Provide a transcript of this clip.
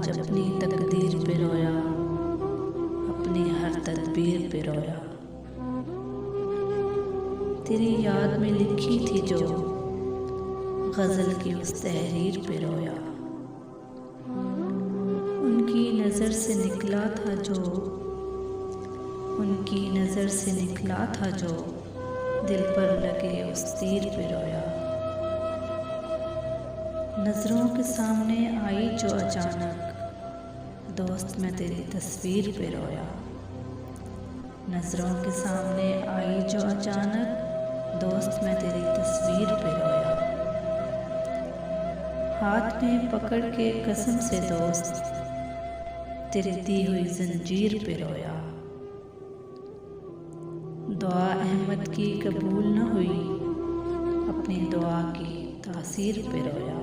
आज अपनी तकदीर पे रोया, अपनी हर तदबीर पे रोया। तेरी याद में लिखी थी जो गज़ल की उस तहरीर पे रोया। उनकी नज़र से निकला था जो, उनकी नज़र से निकला था जो दिल पर लगे उस तीर पे रोया। नज़रों के सामने आई जो अचानक, दोस्त मैं तेरी तस्वीर पे रोया। नज़रों के सामने आई जो अचानक, दोस्त मैं तेरी तस्वीर पे रोया। हाथ में पकड़ के कसम से दोस्त, तेरी दी हुई जंजीर पे रोया। दुआ अहमद की कबूल न हुई, अपनी दुआ की तासीर पे रोया।